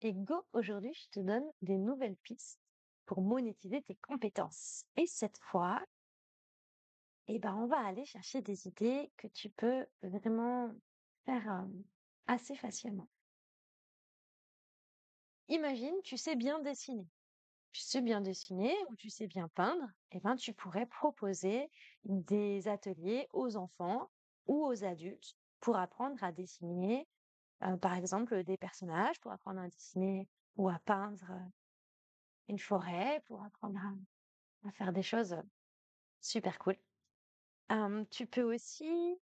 Et go, aujourd'hui, je te donne des nouvelles pistes pour monétiser tes compétences. Et cette fois, on va aller chercher des idées que tu peux vraiment faire assez facilement. Imagine, tu sais bien dessiner. Tu sais bien dessiner ou tu sais bien peindre, tu pourrais proposer des ateliers aux enfants ou aux adultes pour apprendre à dessiner, par exemple, des personnages, pour apprendre à dessiner ou à peindre une forêt, pour apprendre à faire des choses super cool. Tu peux aussi,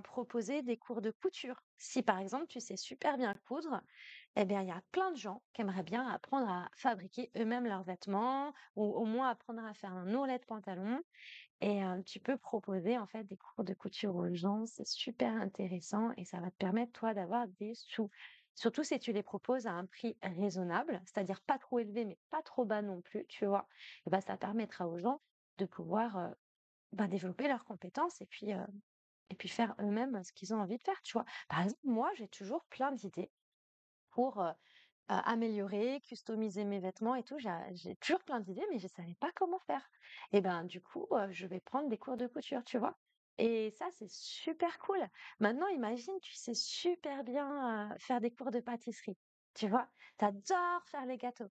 proposer des cours de couture. Si par exemple tu sais super bien coudre, eh bien il y a plein de gens qui aimeraient bien apprendre à fabriquer eux-mêmes leurs vêtements ou au moins apprendre à faire un ourlet de pantalon. Et tu peux proposer en fait des cours de couture aux gens, c'est super intéressant et ça va te permettre toi d'avoir des sous. Surtout si tu les proposes à un prix raisonnable, c'est-à-dire pas trop élevé mais pas trop bas non plus, tu vois? Et ça permettra aux gens de pouvoir, développer leurs compétences et puis faire eux-mêmes ce qu'ils ont envie de faire, tu vois? Par exemple, moi, j'ai toujours plein d'idées pour, améliorer, customiser mes vêtements et tout. J'ai toujours plein d'idées, mais je savais pas comment faire. Et du coup, je vais prendre des cours de couture, tu vois? Et ça, c'est super cool. Maintenant, imagine, tu sais super bien, faire des cours de pâtisserie, tu vois? Tu adores faire les gâteaux.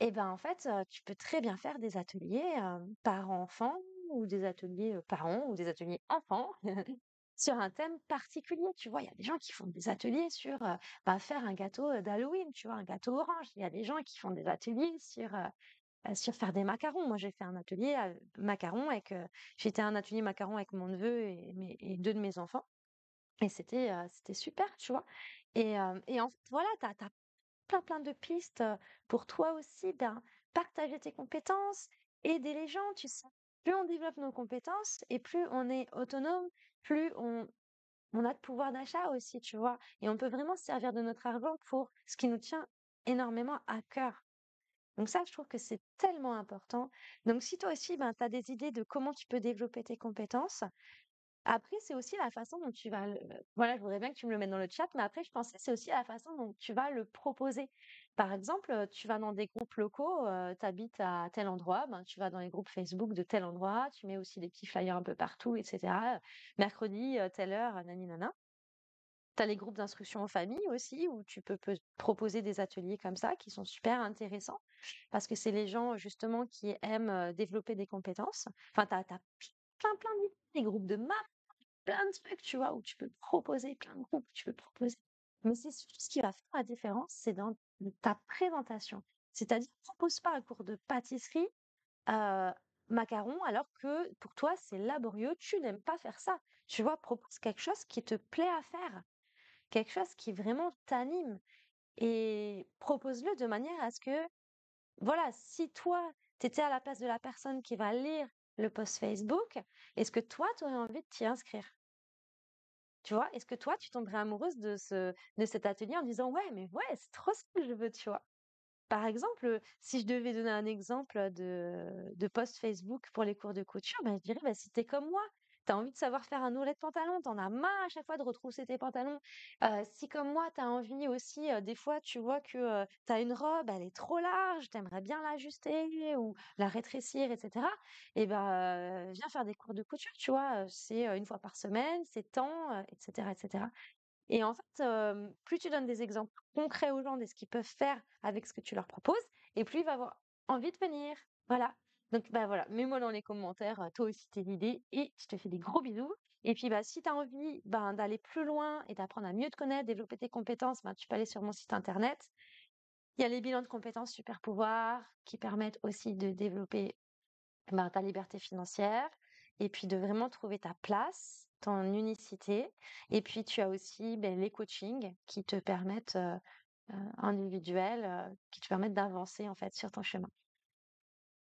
En fait, tu peux très bien faire des ateliers, parents-enfants ou des ateliers, parents ou des ateliers enfants sur un thème particulier, tu vois? Il y a des gens qui font des ateliers sur, faire un gâteau, d'Halloween, tu vois? Un gâteau orange. Il y a des gens qui font des ateliers sur faire des macarons. Moi, j'ai fait un atelier, macarons j'ai été à un atelier macarons avec mon neveu et 2 de mes enfants et c'était super, tu vois? Et en fait, voilà, tu as plein de pistes, pour toi aussi, partager tes compétences, aider les gens, tu sais? Plus on développe nos compétences et plus on est autonome, plus on a de pouvoir d'achat aussi, tu vois? Et on peut vraiment se servir de notre argent pour ce qui nous tient énormément à cœur. Donc ça, je trouve que c'est tellement important. Donc si toi aussi, tu as des idées de comment tu peux développer tes compétences, après, c'est aussi la façon dont tu vas voilà, je voudrais bien que tu me le mettes dans le chat, mais après je pensais c'est aussi la façon dont tu vas le proposer. Par exemple, tu vas dans des groupes locaux, tu habites à tel endroit, tu vas dans les groupes Facebook de tel endroit, tu mets aussi des petits flyers un peu partout et cetera. Mercredi, telle heure, nani nana. Tu as les groupes d'instruction en famille aussi où tu peux proposer des ateliers comme ça qui sont super intéressants parce que c'est les gens justement qui aiment, développer des compétences. Enfin, tu as plein d'idées, des groupes de plein de trucs, tu vois, où tu peux proposer plein de groupes, tu peux proposer. Mais c'est surtout ce qui va faire la différence, c'est dans ta présentation. C'est-à-dire, propose pas un cours de pâtisserie, heu, macarons, alors que pour toi, c'est laborieux, tu n'aimes pas faire ça. Tu vois? Propose quelque chose qui te plaît à faire, quelque chose qui vraiment t'anime et propose-le de manière à ce que, voilà, si toi, tu étais à la place de la personne qui va lire le post Facebook, est-ce que toi, tu aurais envie de t'y inscrire? Tu vois? Est-ce que toi, tu tomberais amoureuse de cet atelier en disant: «Ouais, mais ouais, c'est trop ça que je veux», tu vois? Par exemple, si je devais donner un exemple de post Facebook pour les cours de couture, je dirais: «Si tu comme moi, tu as envie de savoir faire un ourlet de pantalon, tu en as marre à chaque fois de retrousser tes pantalons. Si comme moi, tu as envie aussi, des fois, tu vois que, tu as une robe, elle est trop large, tu aimerais bien l'ajuster ou la rétrécir et cetera viens faire des cours de couture», tu vois? C'est, 1 fois par semaine, c'est tant, et cetera et cetera. Et en fait, plus tu donnes des exemples concrets aux gens de ce qu'ils peuvent faire avec ce que tu leur proposes et plus ils vont avoir envie de venir. Voilà. Donc voilà, mets-moi dans les commentaires, toi aussi tes idées et je te fais des gros bisous et puis, si tu as envie, d'aller plus loin et d'apprendre à mieux te connaître, développer tes compétences, tu peux aller sur mon site internet. Il y a les bilans de compétences super pouvoir qui permettent aussi de développer, ta liberté financière et puis de vraiment trouver ta place, ton unicité et puis tu as aussi, les coachings qui te permettent, individuels, qui te permettent d'avancer en fait sur ton chemin.